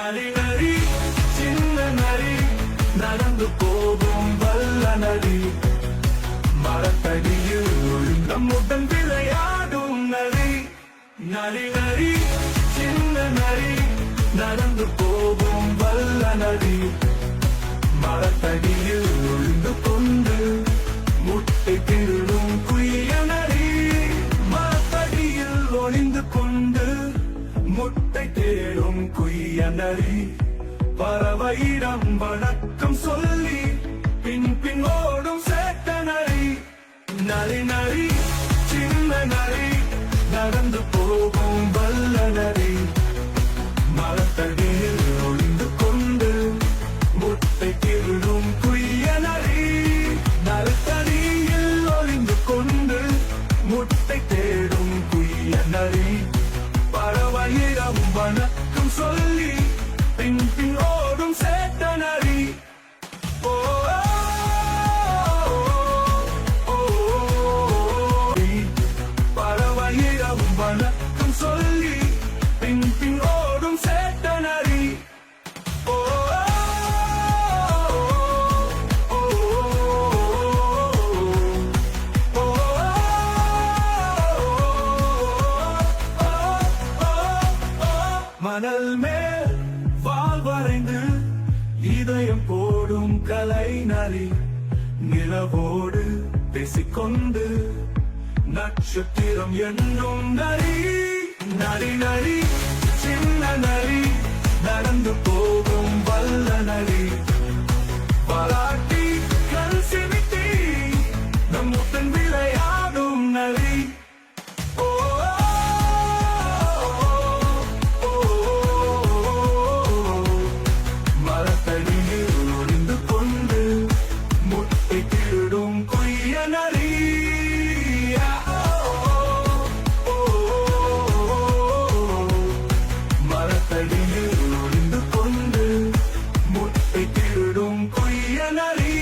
நரி நரி சின்ன நரி நடந்து போகும் வல்ல நரி மரத்தடியில் நம்முடன் விளையாடும் நரி நரி நரி சின்ன நரி நடந்து போகும் வல்ல நரி மரத்தடியில் ஒளிந்து கொண்டு முட்டை திருடும் குய்ய நரி மரத்தடியில் ஒளிந்து கொண்டு முட்டை தேடும் குய்ய நரி பறவையிடம் வணக்கம் சொல்லி பின் பின் ஓடும் சேட்ட நரி நரி நரி சின்ன நரி நடந்து போகும் வல்ல நரி மரத்தடியில் ஒளிந்து கொண்டு முட்டை திருடும் குய்ய நரி மரத்தடியில் ஒளிந்து கொண்டு முட்டை தேடும் குய்ய நரி பறவையிடம் வணக்கம் சொல்லி பின் பின் ஓடும் சேட்ட நரி பறவையிடம் வணக்கம் சொல்லி பின் பின் ஓடும் சேட்ட நரி மணல் மேல் வால் வரைந்து இதயம் போடும் கலை நரி நிலவோடு பேசிக்கொண்டு நட்சத்திரம் என்னும் நரி நரி நரி சின்ன நரி நடந்து போகும் வல்ல நரி பாராட்டி கண் சிமிட்டி நம்முடன் விளையாடும் நரி மரத்தடியில் ஒளிந்து கொண்டு முட்டை திருடும் குய்ய நரி மரத்தடியில் ஒளிந்து கொண்டு முட்டை திருடும் குய்ய நரி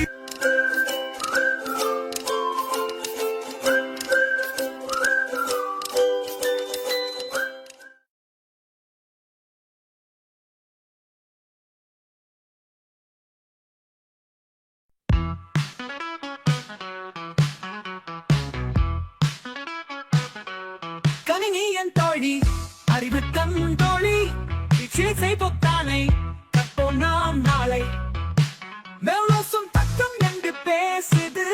கணினி என் தோழி அறிவு தம் தோழி சிகிச்சை பொத்தானை கற்போம் நாம் நாளை மேலோசும் தத்துவம் என்று பேசுது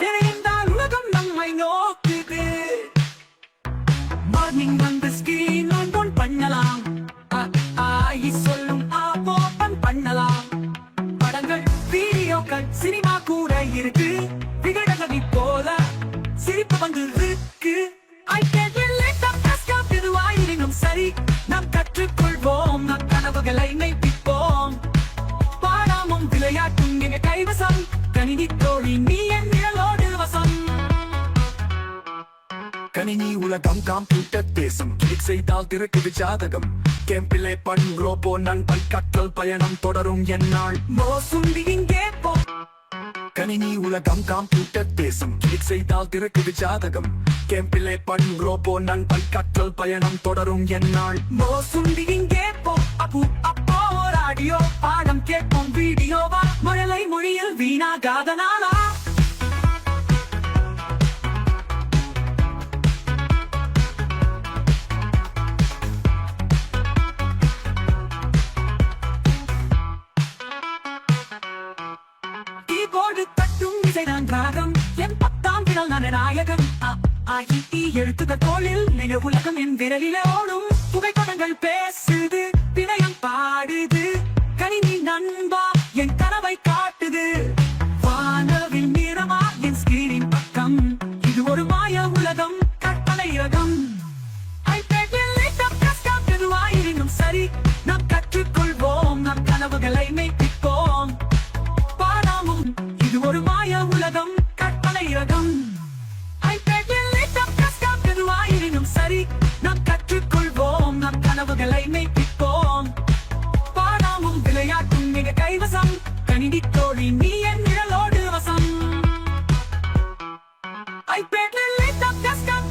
திரைந்தால் உலகம் நம்மை நோக்குது மார்னிங் வந்து ஸ்கிரீன் ஆன் பண்ணலாம் சொல்லும் ஓபன் பண்ணலாம் படங்கள் வீடியோக்கள் சினிமா கூட இருக்கு விகடகவி போல சிரிப்பு வந்து இருக்கு சரி நாம் கற்றுக்கொள்வோம் நம் கனவுகளை மெய்ப்பிப்போம் பாடாமும் விளையாட்டும் எங்க கைவசம் கணினி தோழி நீ என் நிழலோடு வசம் கணினி உலகம் கம்ப்யூட்டர் தேசம் கிளிக் செய்தால் திறக்குது ஜாதகம் கேம்பிளே பண் ரோபோ நண்பன் கற்றல் பயணம் தொடரும் என்னால் மோசுண்டி இங்கே போ கணினி உலகம் கம்ப்யூட்டர் தேசம் கிளிக் செய்தால் திறக்குது ஜாதகம் கேம்பிளே பண் ரோபோ நண்பன் கற்றல் பயணம் தொடரும் என்னால் மோசுண்டி இங்கே போ அப்போ ஆடியோ பாடம் கேட்போம் வீடியோவா மழலை மொழியில் வீணாகாத நாளா நாயகன் எழுத்துக்கள் தோளில் நில உலகம் என் விரலிலே ஓடும் புகைப்படங்கள் பேசுது பிணையம் பாடுது கணினி நண்பா என் கனவை காட்டுது வானவில் நிறமா என் ஸ்கிரீனின் பக்கம் இது ஒரு மாய உலகம் கற்பனை ரகம் எதுவாயினும் சரி நாம் கற்றுக்கொள்வோம் நம் கனவுகளை மெய்ப்பிப்போம் பாடாமும் இது ஒரு மாய உலகம் கற்பனை ரகம் சரி நாம் கற்றுக்கொள்வோம் நம் கனவுகளை மெய்ப்பிப்போம் பாடாமும் விளையாட்டும் மிக கைவசம் கணினி தோழி நீ என் நிழலோடு வசம்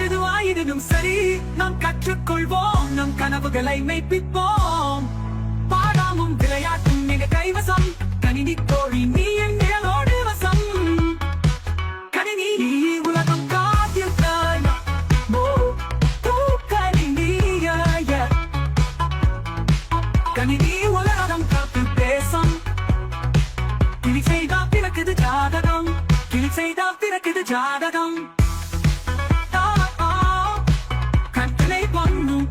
எதுவாயினும் சரி நாம் கற்றுக்கொள்வோம் நம் கனவுகளை மெய்ப்பிப்போம் எல்லாமும் விளையாட்டும் மிக கைவசம் கணினி தோழி நீ என் நிழலோடு வசம் கணினி உலகம் காத்தில் கணினி உலகம் காத்தில் பேசம் கிளி செய்தா பிறக்குது ஜாதகம் கிளி செய்தா பிறக்குது ஜாதகம் கட்டளை பண்ணும்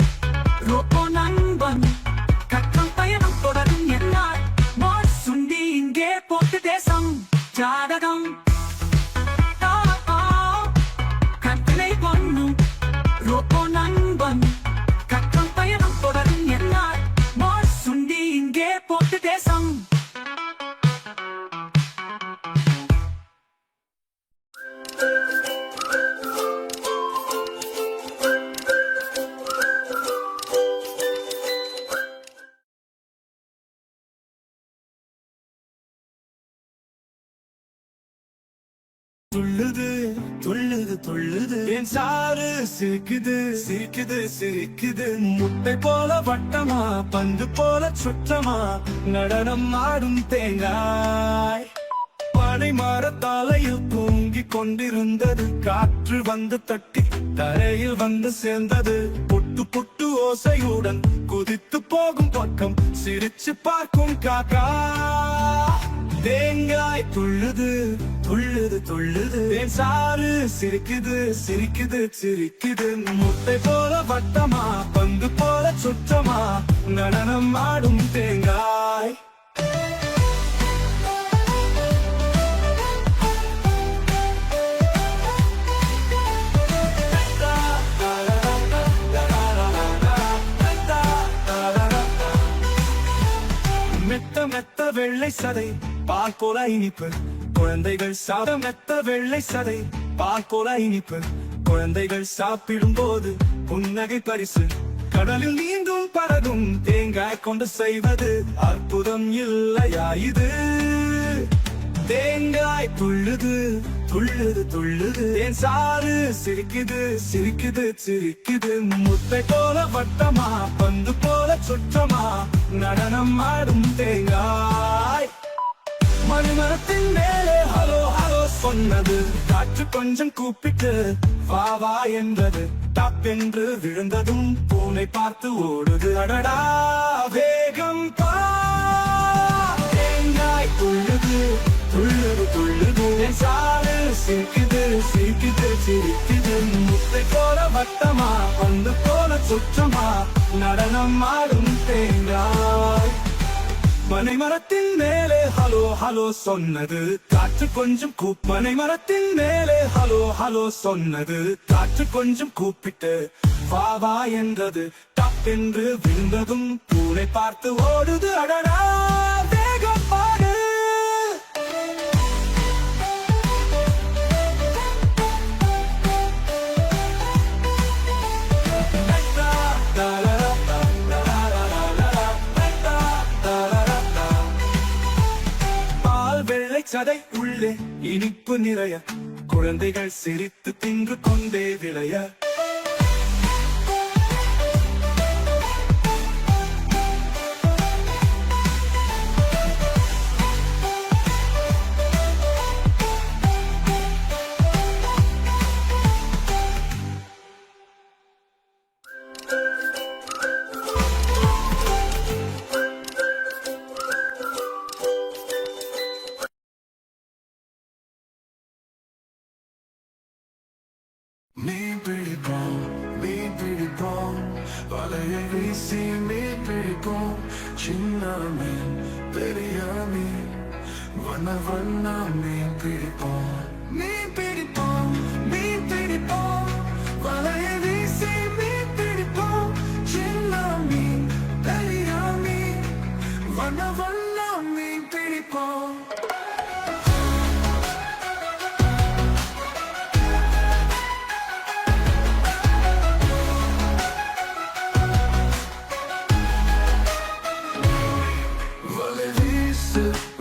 ரோபோ நண்பன் கற்றம் பயணம் தொடரும் என்னால் மார் சுண்டி இங்கே போட்டு தேசம் ஜாதகம் கட்டளை பண்ணும் ரோபோ நண்பன் கற்றம் பயணம் தொடரும் என்னால் மார் சுண்டி இங்கே போட்டு தேசம் துள்ளுது துள்ளுது துள்ளுது என் சாறு சிரிக்குது சிரிக்குது சிரிக்குது முட்டை போல வட்டமா பந்து போல சுற்றமா நடனம் ஆடும் தேங்காய் பனை மரத்தாலையில் தூங்கிக் கொண்டிருந்தது காற்று வந்து தட்டி தரையில் வந்து சேர்ந்தது புட்டு புட்டு ஓசையுடன் குதித்து போகும் பக்கம் சிரிச்சு பார்க்கும் காக்கா தேங்காய் துள்ளுது துள்ளுது துள்ளுது என் சாறு சிரிக்குது சிரிக்குது சிரிக்குது முட்டை போல வட்டமா பந்து போல சுற்றமா நடனம் ஆடும் தேங்காய் மெத்த மெத்த வெள்ளை சதை பால் போல இனிப்பு குழந்தைகள் சாப்பிட மெத்த வெள்ளை சதை பால் போல இனிப்பு குழந்தைகள் சாப்பிடும் போது புன்னகை பரிசு கடலில் நீந்தும் பறகும் தேங்காய் கொண்டு செய்வது அற்புதம் இல்லையா இது தேங்காய் துள்ளுது துள்ளுது துள்ளுது என் சாறு சிரிக்குது சிரிக்குது சிரிக்குது முட்டை போல வட்டமா பந்து போல சுற்றமா நடனம் ஆடும் தேங்காய் மணிமரத்தின் மேலே ஹலோ ஹலோ சொன்னது காற்று கொஞ்சம் கூப்பிட்டு வா வா என்றது தப்பென்று விழுந்ததும் பூனை பார்த்து ஓடுது அடடா வேகம் பா தேங்காய் துள்ளுது துள்ளுது துள்ளுது என் சாறு சிரிக்குது சிரிக்குது சிரிக்குது முட்டை போல வட்டமா பந்து போல சுற்றமா நடனம் ஆடும் தேங்காய் மனை மரத்தின் மேலே ஹலோ ஹலோ சொன்னது காற்று கொஞ்சம் மனை மரத்தின் மேலே ஹலோ ஹலோ சொன்னது காற்று கொஞ்சம் கூப்பிட்டு வா வா என்றது தப்பென்று விழுந்ததும் பூனை பார்த்து ஓடுது அடடா வேகம் பாடு சதை உள்ளே இனிப்பு நிறைய குழந்தைகள் சிரித்து தின்று கொண்டே விளைய மீன் பிடிப்போம் வலையை வீசி மீன் பிடிப்போம் சின்ன மீன் பெரிய மீன் வண்ண வண்ண மீன் பிடிப்போம் மீன் பிடிப்போம் மீன் பிடிப்போம் வலையை வீசி மீன் பிடிப்போம் சின்ன மீன் பெரிய மீன் வண்ண வண்ண மீன் பிடிப்போம்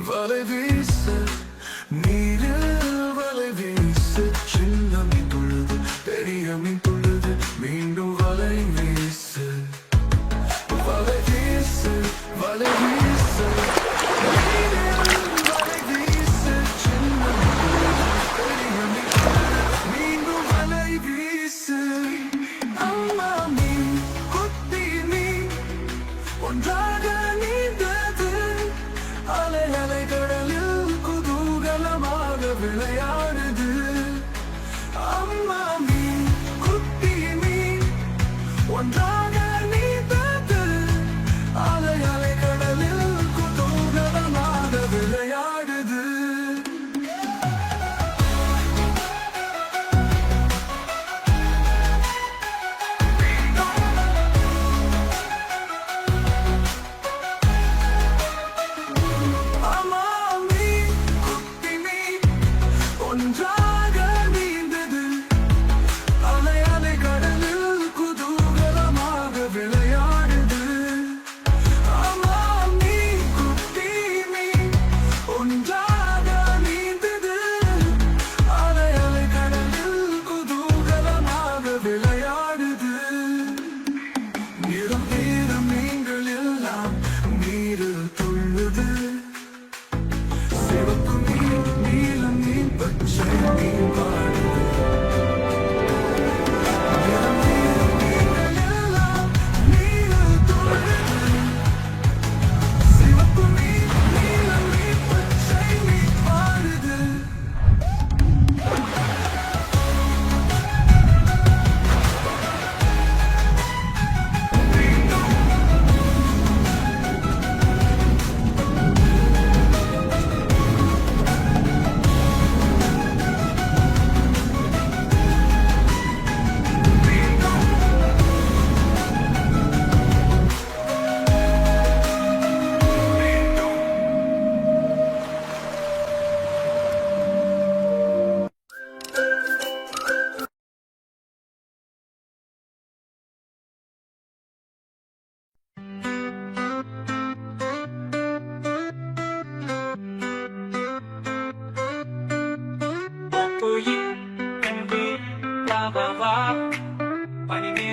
வலை வீசு நீரில்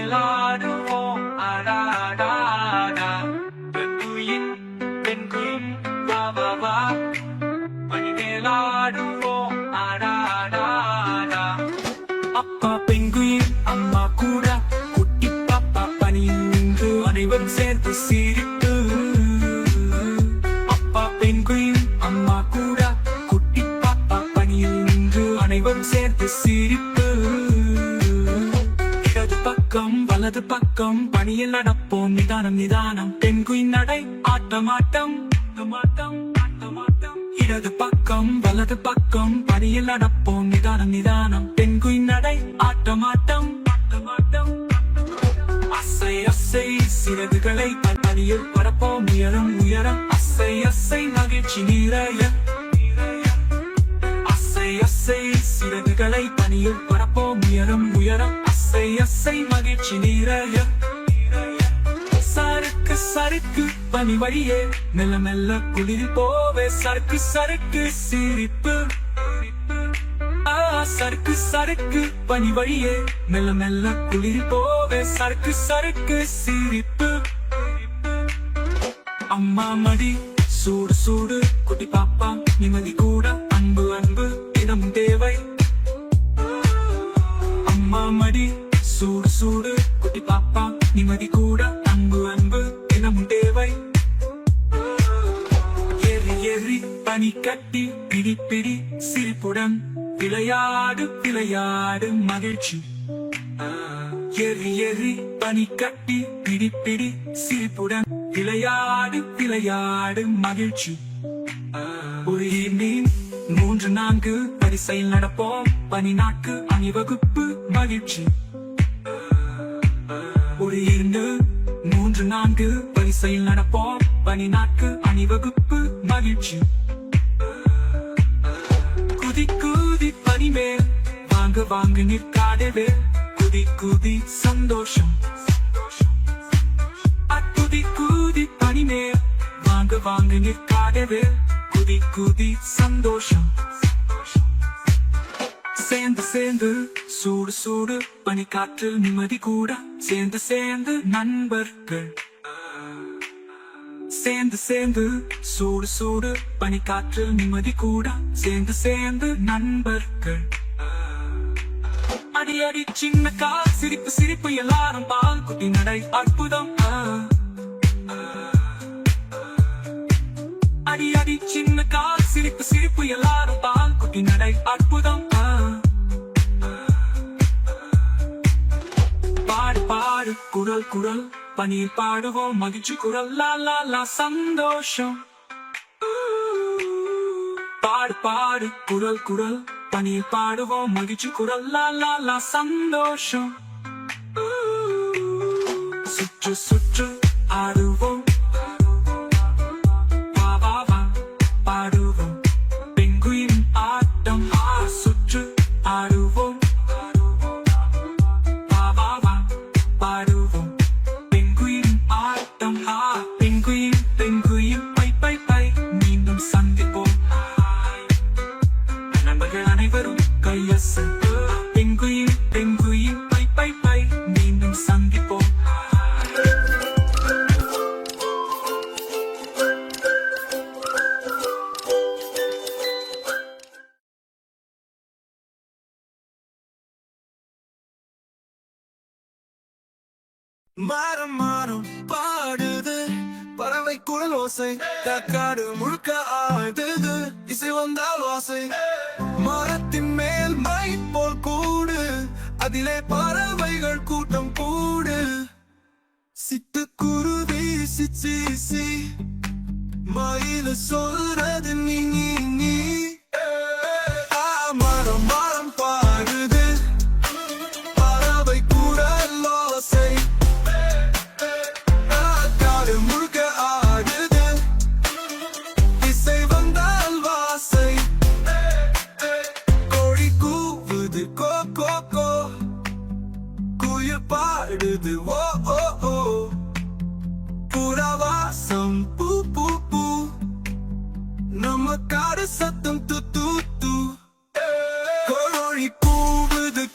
மேலாடுவோம் ஆடாடாடா பெண்குயின் பெண்குயின் வா வா வா பனி மேலாடுவோம் ஆடாடாடா அப்பா பெண்குயின் அம்மா கூட குட்டி பாப்பா பனியில் நின்று அனைவரும் சேர்ந்து சிரிப்பு அப்பா பெண்குயின் அம்மா கூட குட்டி பாப்பா பனியில் நின்று அனைவரும் சேர்ந்து சிரிப்பு இடது பக்கம் வலது பக்கம் பனியில் நடப்போம் நிதானம் நிதானம் பெண்குயின் நடை ஆட்டம் ஆட்டம் ஆட்டம் ஆட்டம் ஆட்டம் இடது பக்கம் வலது பக்கம் பனியில் நடப்போம் நிதானம் நிதானம் பெண்குயின் நடை ஆட்டம் ஆட்டம் ஆட்டம் ஆட்டம் அசை அசை சிறகுகளை பனியில் பரப்போம் உயரம் உயரம் அசை அசை மகிழ்ச்சி நிறைய அசை அசை சிறகுகளை பனியில் பரப்போம் உயரம் உயரம் அசை அசை மகிழ்ச்சி நிறைய சறுக்கு சறுக்கு பனி வழியே மெல்ல மெல்ல குளிரில் போவே சறுக்கு சறுக்கு சிரிப்பு சறுக்கு சறுக்கு பனி வழியே மெல்ல மெல்ல குளிரில் போவே சறுக்கு சறுக்கு சிரிப்பு அம்மா மடி சூடு சூடு குட்டி பாப்பா நிம்மதி கூட அன்பு அன்பு தினமும் தேவை அம்மா மடி சூடு சூடு குட்டி பாப்பா நிம்மதி கூட அன்பு அன்பு தினமும் தேவை எரி எரி பனி கட்டி பிடி பிடி சிரிப்புடன் விளையாடு விளையாடு மகிழ்ச்சி எரி எரி பனி கட்டி பிடி பிடி சிரிப்புடன் விளையாடு விளையாடு மகிழ்ச்சி ஒரு ஈவினிங் 3-4 வரிசையில் நடப்போம் பனி நாட்கு அணிவகுப்பு மகிழ்ச்சி ஒரு 3-4 வரிசையில் நடப்போம் பனி நாட்கு அணிவகுப்பு மகிழ்ச்சி குதி குதி பனி மேல் வாங்க வாங்க நிற்காதவே குதி குதி சந்தோஷம் குதி குதி பனி மேல் வாங்க வாங்க நிற்காதவே குதி குதி சந்தோஷம் சேர்ந்து சேர்ந்து சூடு சூடு பனிக்காற்றில் நிம்மதி கூட சேர்ந்து சேர்ந்து நண்பர்கள் சேர்ந்து சேர்ந்து சூடு சூடு பனிக்காற்றில் நிம்மதி கூட சேர்ந்து சேர்ந்து நண்பர்கள் அடி அடி சின்ன கால் சிரிப்பு சிரிப்பு எல்லாரும் பால் குட்டி நடை அற்புதம் அடி அடி சின்ன கால் சிரிப்பு சிரிப்பு எல்லாரும் பால் குட்டி நடை அற்புதம் பாடு பாடு குரல் குரல் பனியில் பாடுவோம் மகிழ்ச்சி குரல் லா லா லா சந்தோஷம் பாடு பாடு குரல் குரல் பனியில் பாடுவோம் மகிழ்ச்சி குரல் லா லா லா சந்தோஷம் சுற்று சுற்று ஆடுவோம் வா வா வா பாடுவோம் பெங்குயின் ஆட்டம் சுற்று ஆடுவோம் வா வா வா பாடுவோம் பெங்குயின் ஆட்டம் penguin penguin bye bye bye மீண்டும் சந்திப்போம் நண்பர்கள் அனைவரும் கையசு penguin penguin bye bye bye மீண்டும் சந்திப்போம் மரம் மரம் பாடுது பறவை குரல் ஓசை காடு முழுக்க ஆடுது இசை வந்தால் ஓசை மரத்தின் மேல் மை போல் கூடு அதிலே பறவைகள் கூட்டம் கூடு சிட்டுக்குருவி சிச்சி மயில சொல்றது நீ நீ நீ மரம் மரம் பாடுது பறவை குரல் ஓசை காடு முழுக்க ஆடுது இசை வந்தால் வாசை கோழி கூவுது கோ கோ கோ குயில் பாடுது ஓ ஓ ஓ புறவாசம் பூ பூ பூ நம்ம காடு சத்தம் து து து கோழி கூவுது